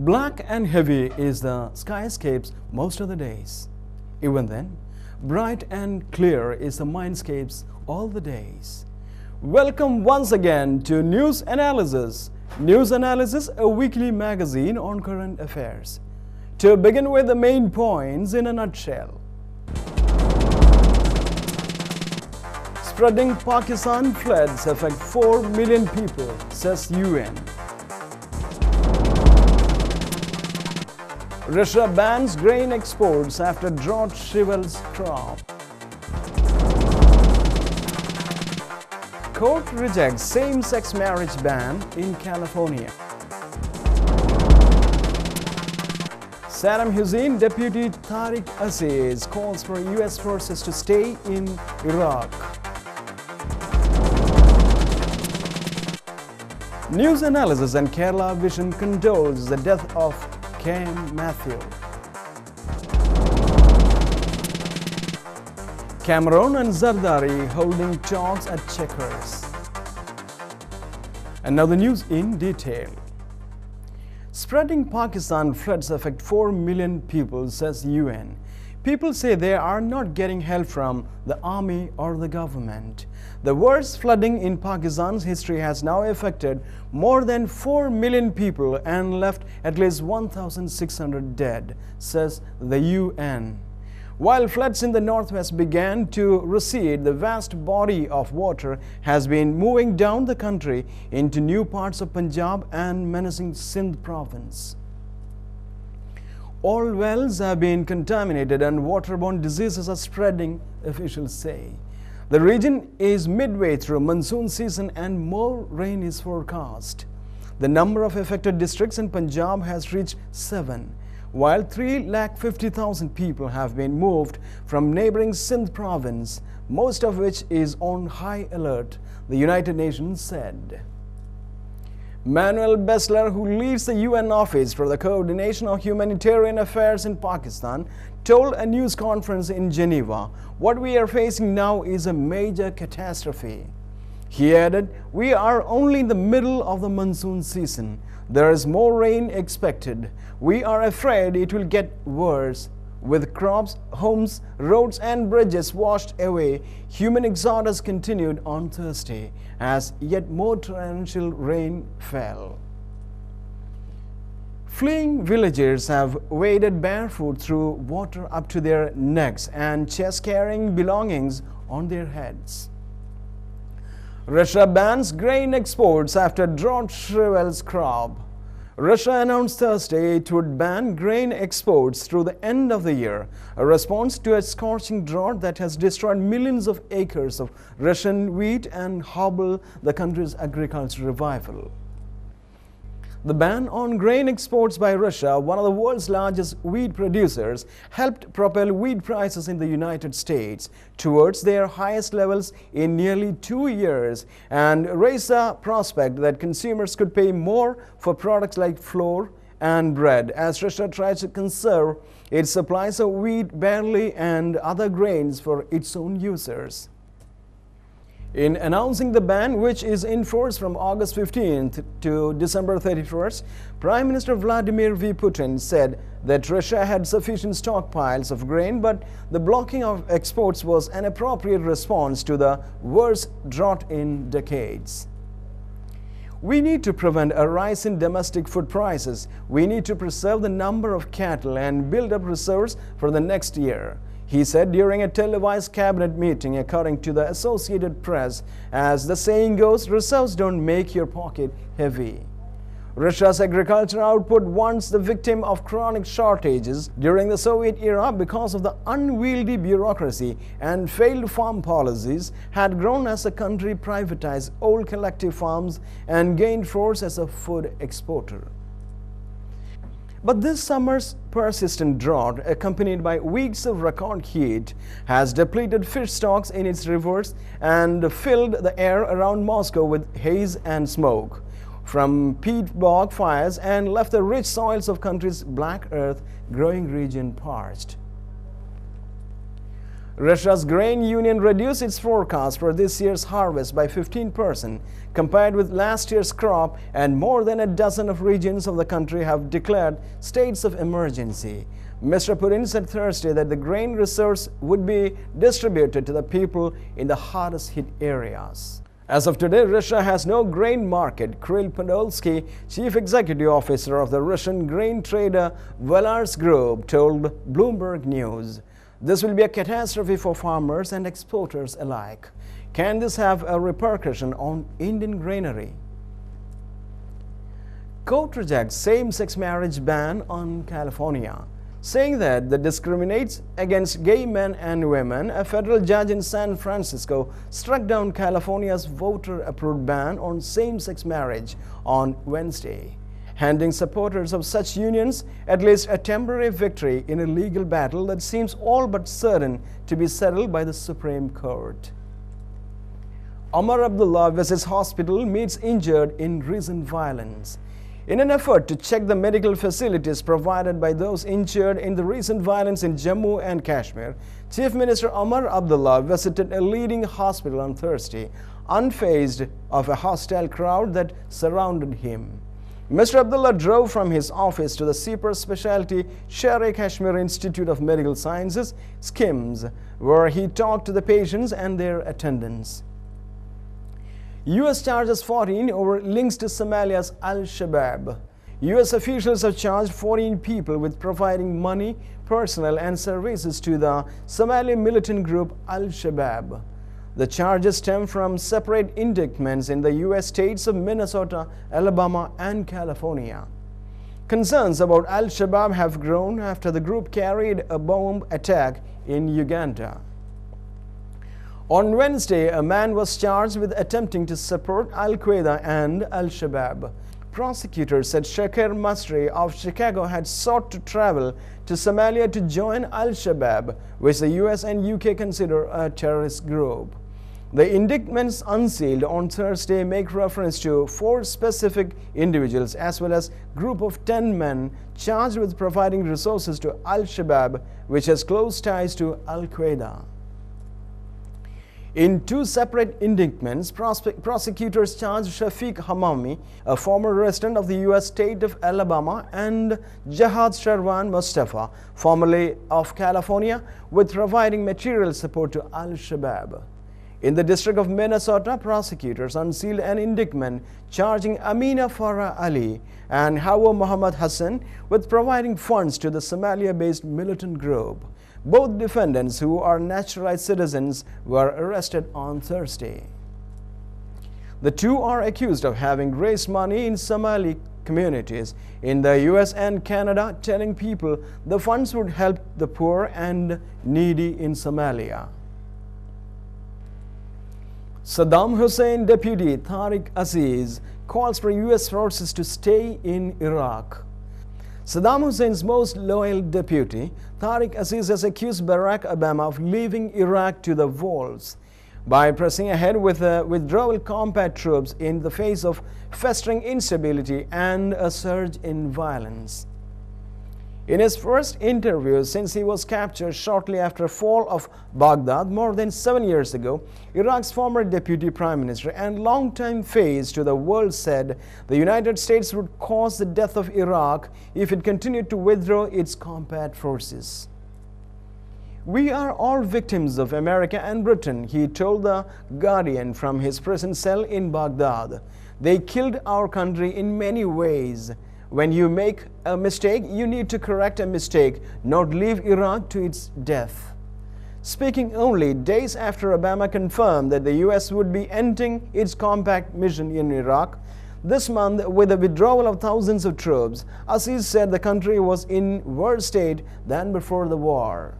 Black and heavy is the skyscapes most of the days. Even then, bright and clear is the mindscapes all the days. Welcome once again to News Analysis. News Analysis, a weekly magazine on current affairs. To begin with the main points in a nutshell. Spreading Pakistan floods affect 4 million people, says UN. Russia bans grain exports after drought shrivels crop. Court rejects same-sex marriage ban in California. Saddam Hussein deputy Tariq Aziz calls for US forces to stay in Iraq. News Analysis and Kerala Vision condoles the death of Cam Matthew. Cameron and Zardari holding talks at Chequers. And now the news in detail. Spreading Pakistan floods affect 4 million people, says UN. People say they are not getting help from the army or the government. The worst flooding in Pakistan's history has now affected more than 4 million people and left at least 1,600 dead, says the UN. While floods in the northwest began to recede, the vast body of water has been moving down the country into new parts of Punjab and menacing Sindh province. All wells have been contaminated and waterborne diseases are spreading, officials say. The region is midway through monsoon season and more rain is forecast. The number of affected districts in Punjab has reached 7, while 350,000 people have been moved from neighboring Sindh province, most of which is on high alert, the United Nations said. Manuel Bessler, who leads the UN Office for the Coordination of Humanitarian Affairs in Pakistan, told a news conference in Geneva, "What we are facing now is a major catastrophe." He added, "We are only in the middle of the monsoon season. There is more rain expected. We are afraid it will get worse. With crops, homes, roads and bridges washed away, human exodus continued on Thursday as yet more torrential rain fell. Fleeing villagers have waded barefoot through water up to their necks and chests, carrying belongings on their heads. Russia bans grain exports after drought shrivels crop. Russia announced Thursday it would ban grain exports through the end of the year, a response to a scorching drought that has destroyed millions of acres of Russian wheat and hobbled the country's agricultural revival. The ban on grain exports by Russia, one of the world's largest wheat producers, helped propel wheat prices in the United States towards their highest levels in nearly 2 years and raised the prospect that consumers could pay more for products like flour and bread as Russia tries to conserve its supplies of wheat, barley and other grains for its own users. In announcing the ban, which is in force from August 15th to December 31st, Prime Minister Vladimir V. Putin said that Russia had sufficient stockpiles of grain, but the blocking of exports was an appropriate response to the worst drought in decades. We need to prevent a rise in domestic food prices. We need to preserve the number of cattle and build up reserves for the next year, he said during a televised cabinet meeting, according to the Associated Press. As the saying goes, reserves don't make your pocket heavy. Russia's agricultural output, once the victim of chronic shortages during the Soviet era because of the unwieldy bureaucracy and failed farm policies, had grown as the country privatized old collective farms and gained force as a food exporter. But this summer's persistent drought, accompanied by weeks of record heat, has depleted fish stocks in its rivers and filled the air around Moscow with haze and smoke from peat bog fires and left the rich soils of country's black earth growing region parched. Russia's grain union reduced its forecast for this year's harvest by 15% compared with last year's crop, and more than a dozen of regions of the country have declared states of emergency. Mr. Putin said Thursday that the grain reserves would be distributed to the people in the hardest hit areas. As of today, Russia has no grain market, Kirill Podolsky, chief executive officer of the Russian grain trader Vallars Group, told Bloomberg News. This will be a catastrophe for farmers and exporters alike. Can this have a repercussion on Indian granary? Court rejects same-sex marriage ban on California. Saying that it discriminates against gay men and women, a federal judge in San Francisco struck down California's voter-approved ban on same-sex marriage on Wednesday, handing supporters of such unions at least a temporary victory in a legal battle that seems all but certain to be settled by the Supreme Court. Omar Abdullah visits hospital, meets injured in recent violence. In an effort to check the medical facilities provided by those injured in the recent violence in Jammu and Kashmir, Chief Minister Omar Abdullah visited a leading hospital on Thursday, unfazed of a hostile crowd that surrounded him. Mr. Abdullah drove from his office to the super specialty Sher-e-Kashmir Institute of Medical Sciences, SKIMS, where he talked to the patients and their attendants. U.S. charges 14 over links to Somalia's Al-Shabaab. U.S. officials have charged 14 people with providing money, personnel and services to the Somali militant group Al-Shabaab. The charges stem from separate indictments in the U.S. states of Minnesota, Alabama and California. Concerns about Al-Shabaab have grown after the group carried a bomb attack in Uganda. On Wednesday, a man was charged with attempting to support Al-Qaeda and Al-Shabaab. Prosecutors said Shakir Masri of Chicago had sought to travel to Somalia to join Al-Shabaab, which the US and UK consider a terrorist group. The indictments unsealed on Thursday make reference to 4 specific individuals as well as a group of 10 men charged with providing resources to Al-Shabaab, which has close ties to Al-Qaeda. In 2 separate indictments, prosecutors charged Shafiq Hamami, a former resident of the U.S. state of Alabama, and Jahad Sharwan Mustafa, formerly of California, with providing material support to Al-Shabaab. In the District of Minnesota, prosecutors unsealed an indictment charging Amina Farah Ali and Hawa Muhammad Hassan with providing funds to the Somalia-based militant group. Both defendants, who are naturalized citizens, were arrested on Thursday. The 2 are accused of having raised money in Somali communities in the US and Canada, telling people the funds would help the poor and needy in Somalia. Saddam Hussein deputy Tariq Aziz calls for US forces to stay in Iraq. Saddam Hussein's most loyal deputy, Tariq Aziz, has accused Barack Obama of leaving Iraq to the wolves by pressing ahead with withdrawal combat troops in the face of festering instability and a surge in violence. In his first interview since he was captured shortly after the fall of Baghdad more than 7 years ago, Iraq's former deputy prime minister and longtime face to the world said the United States would cause the death of Iraq if it continued to withdraw its combat forces. "We are all victims of America and Britain," he told The Guardian from his prison cell in Baghdad. "They killed our country in many ways. When you make a mistake, you need to correct a mistake, not leave Iraq to its death." Speaking only days after Obama confirmed that the US would be ending its combat mission in Iraq this month with the withdrawal of thousands of troops, Aziz said the country was in worse state than before the war.